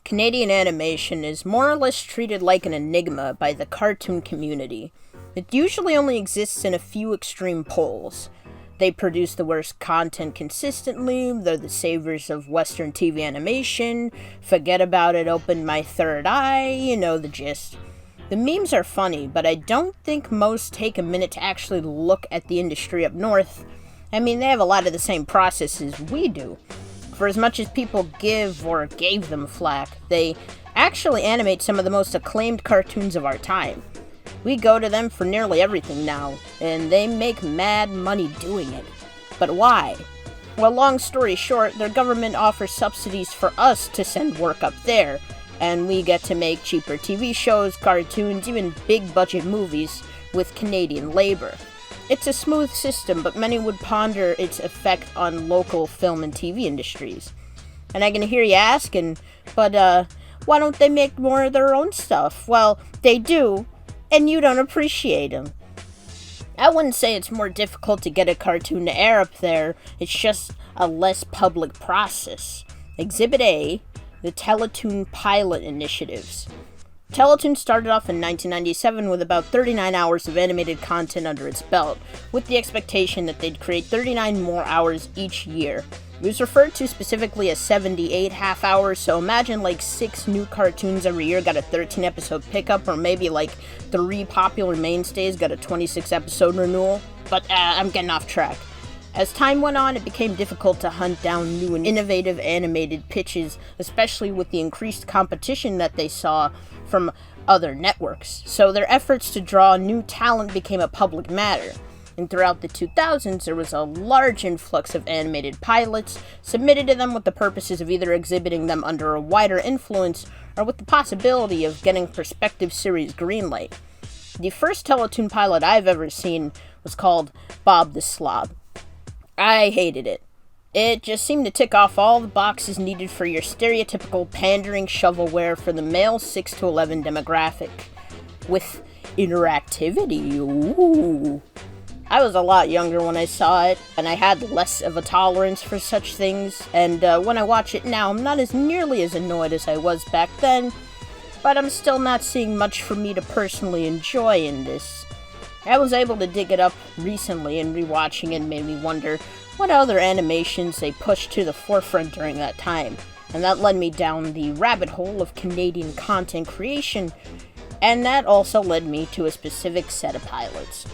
Canadian animation is more or less treated like an enigma by the cartoon community. It usually only exists in a few extreme poles. They produce the worst content consistently, they're the saviors of Western TV animation, Fugget About It opened my third eye, you know the gist. The memes are funny, but I don't think most take a minute to actually look at the industry up north. I mean, they have a lot of the same processes we do. For as much as people give or gave them flack, they actually animate some of the most acclaimed cartoons of our time. We go to them for nearly everything now, and they make mad money doing it. But why? Well, long story short, their government offers subsidies for us to send work up there, and we get to make cheaper TV shows, cartoons, even big-budget movies with Canadian labor. It's a smooth system, but many would ponder its effect on local film and TV industries. And I can hear you asking, but why don't they make more of their own stuff? Well, they do, and you don't appreciate them. I wouldn't say it's more difficult to get a cartoon to air up there, it's just a less public process. Exhibit A, the Teletoon pilot initiatives. Teletoon started off in 1997 with about 39 hours of animated content under its belt, with the expectation that they'd create 39 more hours each year. It was referred to specifically as 78 half hours, so imagine like 6 new cartoons every year got a 13 episode pickup, or maybe like 3 popular mainstays got a 26 episode renewal. But I'm getting off track. As time went on, it became difficult to hunt down new and innovative animated pitches, especially with the increased competition that they saw from other networks. So their efforts to draw new talent became a public matter. And throughout the 2000s, there was a large influx of animated pilots submitted to them with the purposes of either exhibiting them under a wider influence or with the possibility of getting prospective series greenlight. The first Teletoon pilot I've ever seen was called Bob the Slob. I hated it. It just seemed to tick off all the boxes needed for your stereotypical pandering shovelware for the male 6 to 11 demographic. With interactivity, ooh. I was a lot younger when I saw it, and I had less of a tolerance for such things, and when I watch it now, I'm not as nearly as annoyed as I was back then, but I'm still not seeing much for me to personally enjoy in this. I was able to dig it up recently, and rewatching it made me wonder what other animations they pushed to the forefront during that time, and that led me down the rabbit hole of Canadian content creation, and that also led me to a specific set of pilots.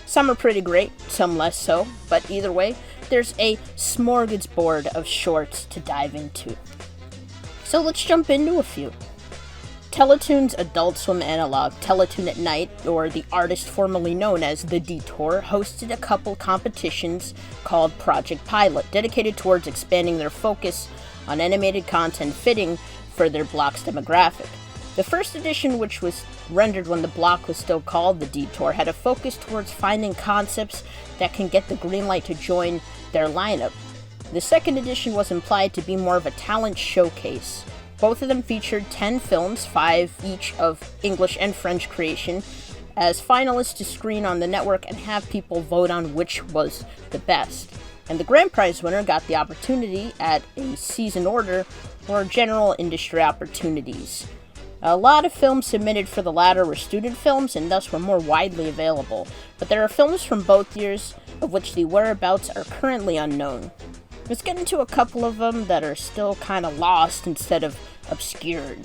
Some are pretty great, some less so, but either way, there's a smorgasbord of shorts to dive into. So let's jump into a few. Teletoon's Adult Swim analog, Teletoon at Night, or the artist formerly known as The Detour, hosted a couple competitions called Project Pilot, dedicated towards expanding their focus on animated content fitting for their block's demographic. The first edition, which was rendered when the block was still called The Detour, had a focus towards finding concepts that can get the green light to join their lineup. The second edition was implied to be more of a talent showcase. Both of them featured 10 films, 5 each of English and French creation, as finalists to screen on the network and have people vote on which was the best. And the grand prize winner got the opportunity at a season order for general industry opportunities. A lot of films submitted for the latter were student films and thus were more widely available, but there are films from both years of which the whereabouts are currently unknown. Let's get into a couple of them that are still kind of lost instead of obscured.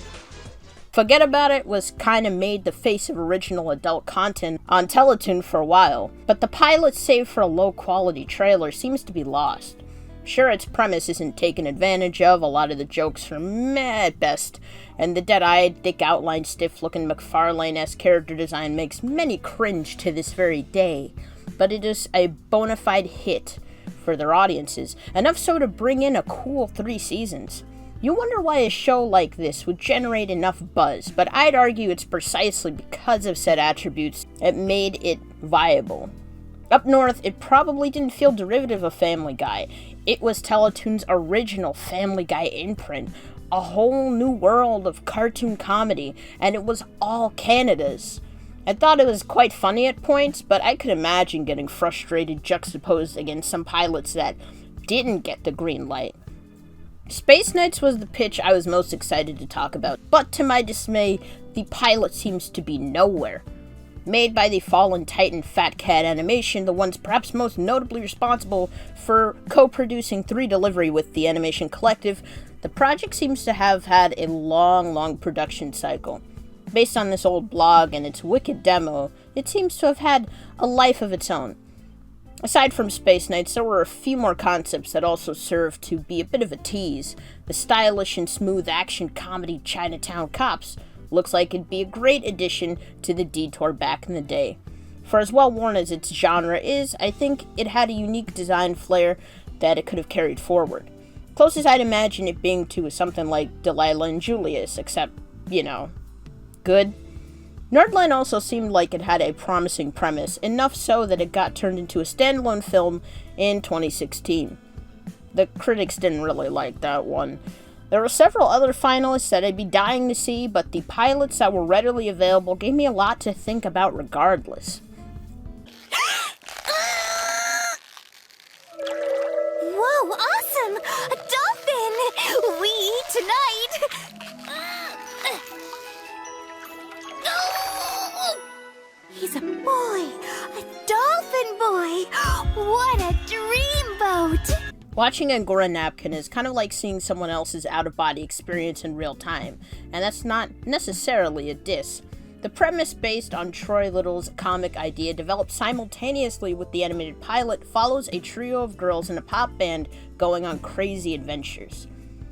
Fugget About It was kind of made the face of original adult content on Teletoon for a while, but the pilot, save for a low-quality trailer, seems to be lost. Sure, its premise isn't taken advantage of, a lot of the jokes are meh at best, and the dead-eyed, thick-outlined, stiff-looking McFarlane-esque character design makes many cringe to this very day, but it is a bona fide hit for their audiences, enough so to bring in a cool 3 seasons. You wonder why a show like this would generate enough buzz, but I'd argue it's precisely because of said attributes that made it viable. Up north, it probably didn't feel derivative of Family Guy. It was Teletoon's original Family Guy imprint, a whole new world of cartoon comedy, and it was all Canada's. I thought it was quite funny at points, but I could imagine getting frustrated juxtaposed against some pilots that didn't get the green light. Space Knights was the pitch I was most excited to talk about, but to my dismay, the pilot seems to be nowhere. Made by the Fallen Titan Fat Cat Animation, the ones perhaps most notably responsible for co-producing 3 Delivery with the Animation Collective, the project seems to have had a long production cycle. Based on this old blog and its wicked demo, it seems to have had a life of its own. Aside from Space Knights, there were a few more concepts that also served to be a bit of a tease. The stylish and smooth action comedy Chinatown Cops looks like it'd be a great addition to the Detour back in the day. For as well worn as its genre is, I think it had a unique design flair that it could have carried forward. Closest I'd imagine it being to is something like Delilah and Julius, except, good. Nerdland also seemed like it had a promising premise, enough so that it got turned into a standalone film in 2016. The critics didn't really like that one. There were several other finalists that I'd be dying to see, but the pilots that were readily available gave me a lot to think about regardless. Whoa, awesome! A dolphin! We eat tonight! He's a boy! A dolphin boy! What a dreamboat! Watching Angora Napkin is kind of like seeing someone else's out-of-body experience in real time, and that's not necessarily a diss. The premise based on Troy Little's comic idea developed simultaneously with the animated pilot follows a trio of girls in a pop band going on crazy adventures.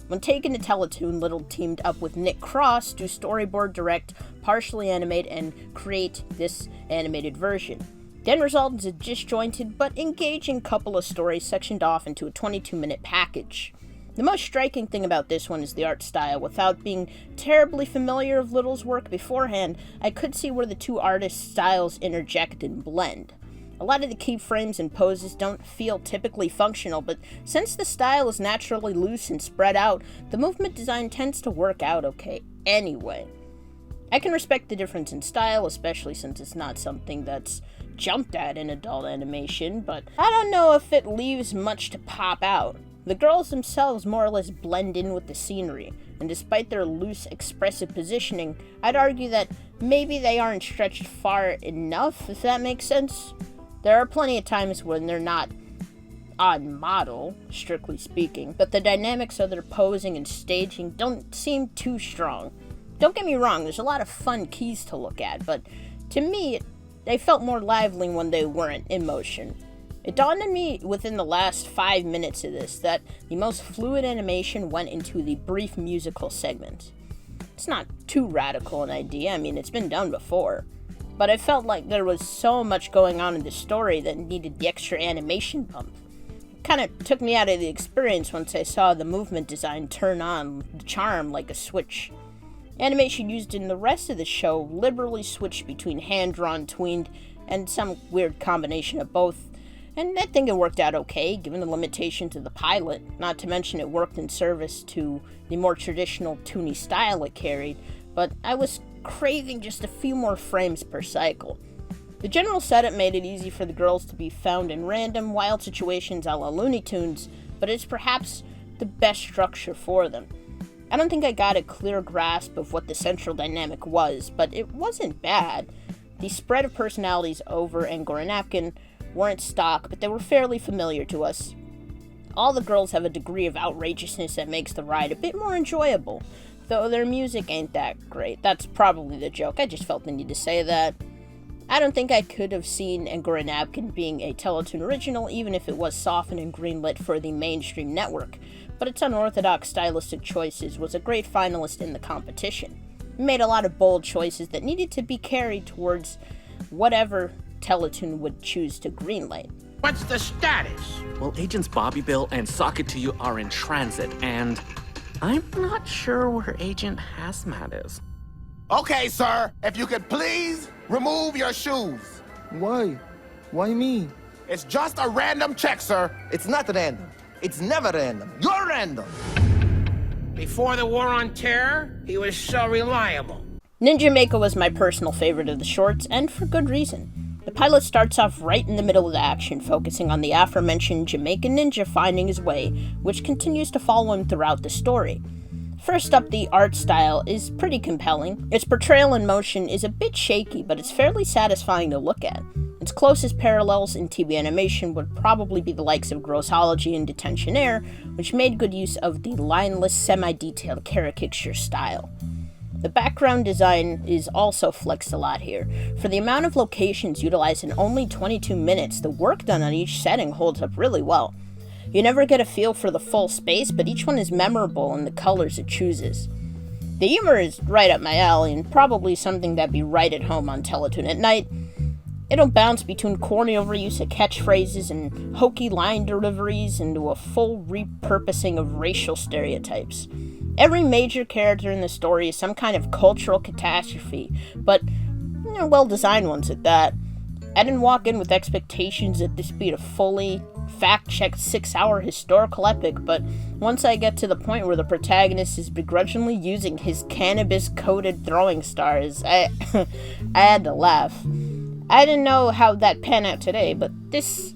When taken to Teletoon, Little teamed up with Nick Cross to storyboard, direct, partially animate, and create this animated version. The end result is a disjointed but engaging couple of stories sectioned off into a 22-minute package. The most striking thing about this one is the art style. Without being terribly familiar of Little's work beforehand, I could see where the two artists' styles interject and blend. A lot of the keyframes and poses don't feel typically functional, but since the style is naturally loose and spread out, the movement design tends to work out okay anyway. I can respect the difference in style, especially since it's not something that's jumped at in adult animation, but I don't know if it leaves much to pop out. The girls themselves more or less blend in with the scenery, and despite their loose, expressive positioning, I'd argue that maybe they aren't stretched far enough, if that makes sense. There are plenty of times when they're not on model, strictly speaking, but the dynamics of their posing and staging don't seem too strong. Don't get me wrong, there's a lot of fun keys to look at, but to me, they felt more lively when they weren't in motion. It dawned on me within the last 5 minutes of this that the most fluid animation went into the brief musical segment. It's not too radical an idea, it's been done before. But I felt like there was so much going on in the story that needed the extra animation bump. It kind of took me out of the experience once I saw the movement design turn on the charm like a switch. Animation used in the rest of the show liberally switched between hand-drawn, tweened, and some weird combination of both, and I think it worked out okay, given the limitations of the pilot, not to mention it worked in service to the more traditional toony style it carried, but I was craving just a few more frames per cycle. The general setup made it easy for the girls to be found in random, wild situations a la Looney Tunes, but it's perhaps the best structure for them. I don't think I got a clear grasp of what the central dynamic was, but it wasn't bad. The spread of personalities over Angora Napkin weren't stock, but they were fairly familiar to us. All the girls have a degree of outrageousness that makes the ride a bit more enjoyable, though their music ain't that great. That's probably the joke. I just felt the need to say that. I don't think I could have seen Angora Napkin being a Teletoon original, even if it was softened and greenlit for the mainstream network, but its unorthodox stylistic choices was a great finalist in the competition. It made a lot of bold choices that needed to be carried towards whatever Teletoon would choose to greenlight. What's the status? Well, Agents Bobby Bill and Sock It To You are in transit, and I'm not sure where Agent Hazmat is. Okay, sir. If you could please remove your shoes. Why? Why me? It's just a random check, sir. It's not random. It's never random. You're random. Before the War on Terror, he was so reliable. Ninja Mako was my personal favorite of the shorts, and for good reason. The pilot starts off right in the middle of the action, focusing on the aforementioned Jamaican ninja finding his way, which continues to follow him throughout the story. First up, the art style is pretty compelling. Its portrayal in motion is a bit shaky, but it's fairly satisfying to look at. Its closest parallels in TV animation would probably be the likes of Grossology and Detention Air, which made good use of the lineless, semi-detailed caricature style. The background design is also flexed a lot here. For the amount of locations utilized in only 22 minutes, the work done on each setting holds up really well. You never get a feel for the full space, but each one is memorable in the colors it chooses. The humor is right up my alley, and probably something that'd be right at home on Teletoon at night. It'll bounce between corny overuse of catchphrases and hokey line deliveries into a full repurposing of racial stereotypes. Every major character in the story is some kind of cultural catastrophe, but well-designed ones at that. I didn't walk in with expectations that this be a fully fact-checked 6-hour historical epic, but once I get to the point where the protagonist is begrudgingly using his cannabis-coated throwing stars, I had to laugh. I didn't know how that panned out today, but this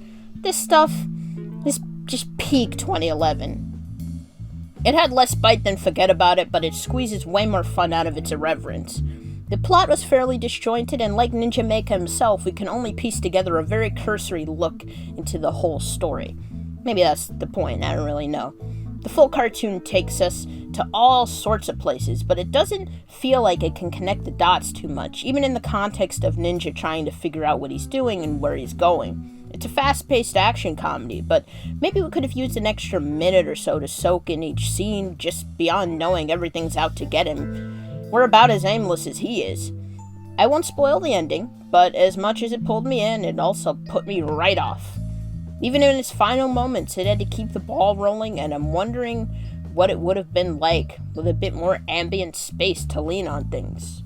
stuff is just peak 2011. It had less bite than Fugget About It, but it squeezes way more fun out of its irreverence. The plot was fairly disjointed, and like Ninja Mecha himself, we can only piece together a very cursory look into the whole story. Maybe that's the point, I don't really know. The full cartoon takes us to all sorts of places, but it doesn't feel like it can connect the dots too much, even in the context of Ninja trying to figure out what he's doing and where he's going. It's a fast-paced action comedy, but maybe we could have used an extra minute or so to soak in each scene, just beyond knowing everything's out to get him. We're about as aimless as he is. I won't spoil the ending, but as much as it pulled me in, it also put me right off. Even in its final moments, it had to keep the ball rolling, and I'm wondering what it would have been like with a bit more ambient space to lean on things.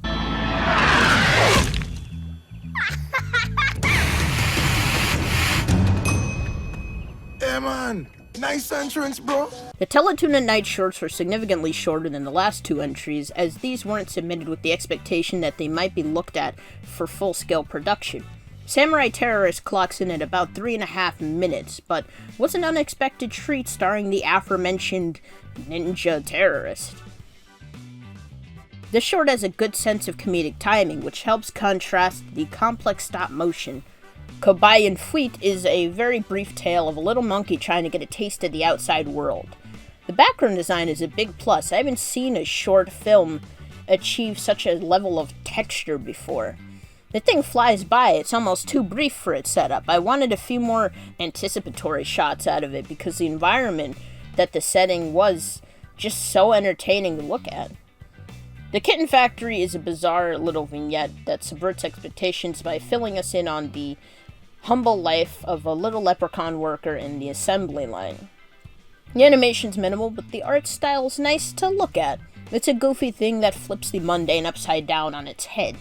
Yeah, man. Nice entrance, bro. The Teletoon at Night shorts were significantly shorter than the last two entries, as these weren't submitted with the expectation that they might be looked at for full-scale production. Samurai Terrorist clocks in at about 3.5 minutes, but was an unexpected treat starring the aforementioned Ninja Terrorist. The short has a good sense of comedic timing, which helps contrast the complex stop-motion. Kobayan Fuit is a very brief tale of a little monkey trying to get a taste of the outside world. The background design is a big plus. I haven't seen a short film achieve such a level of texture before. The thing flies by, it's almost too brief for its setup. I wanted a few more anticipatory shots out of it because the environment that the setting was just so entertaining to look at. The Kitten Factory is a bizarre little vignette that subverts expectations by filling us in on the humble life of a little leprechaun worker in the assembly line. The animation's minimal, but the art style's nice to look at. It's a goofy thing that flips the mundane upside down on its head.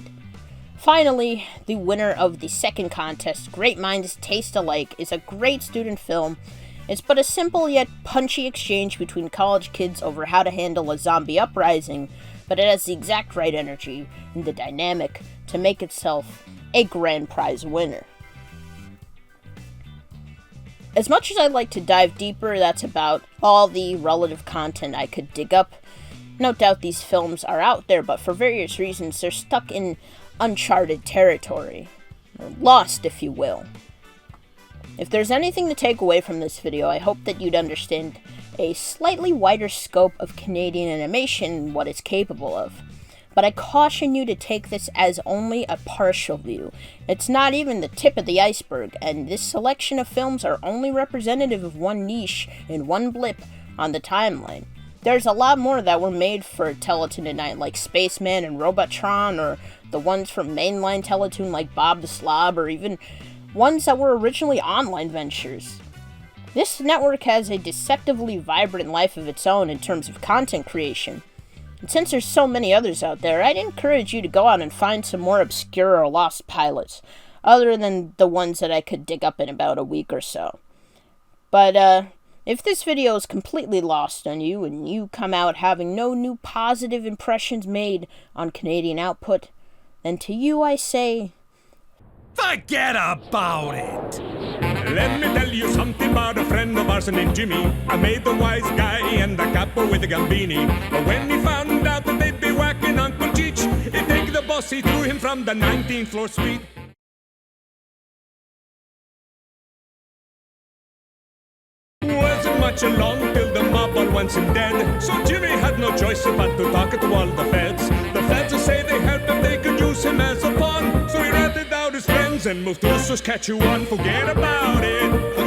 Finally, the winner of the second contest, Great Minds Taste Alike, is a great student film. It's but a simple yet punchy exchange between college kids over how to handle a zombie uprising, but it has the exact right energy and the dynamic to make itself a grand prize winner. As much as I'd like to dive deeper, that's about all the relative content I could dig up. No doubt these films are out there, but for various reasons they're stuck in uncharted territory. Or lost, if you will. If there's anything to take away from this video, I hope that you'd understand a slightly wider scope of Canadian animation and what it's capable of. But I caution you to take this as only a partial view. It's not even the tip of the iceberg, and this selection of films are only representative of one niche and one blip on the timeline. There's a lot more that were made for Teletoon at Night, like Spaceman and Robotron, or the ones from mainline Teletoon like Bob the Slob, or even ones that were originally online ventures. This network has a deceptively vibrant life of its own in terms of content creation. And since there's so many others out there, I'd encourage you to go out and find some more obscure or lost pilots, other than the ones that I could dig up in about a week or so. But, if this video is completely lost on you, and you come out having no new positive impressions made on Canadian output, then to you I say, Forget about it! Let me tell you something about a friend of ours named Jimmy. I made the wise guy and the capo with the gambini. But when he found out that they'd be whacking Uncle Cheech, he'd take the boss, he threw him from the 19th floor suite. Wasn't much along till the mob all wants him dead. So Jimmy had no choice but to talk to all the feds. The feds would say they heard that they could use him as a pawn. So he ratted out his friends and moved to Saskatchewan. Forget about it.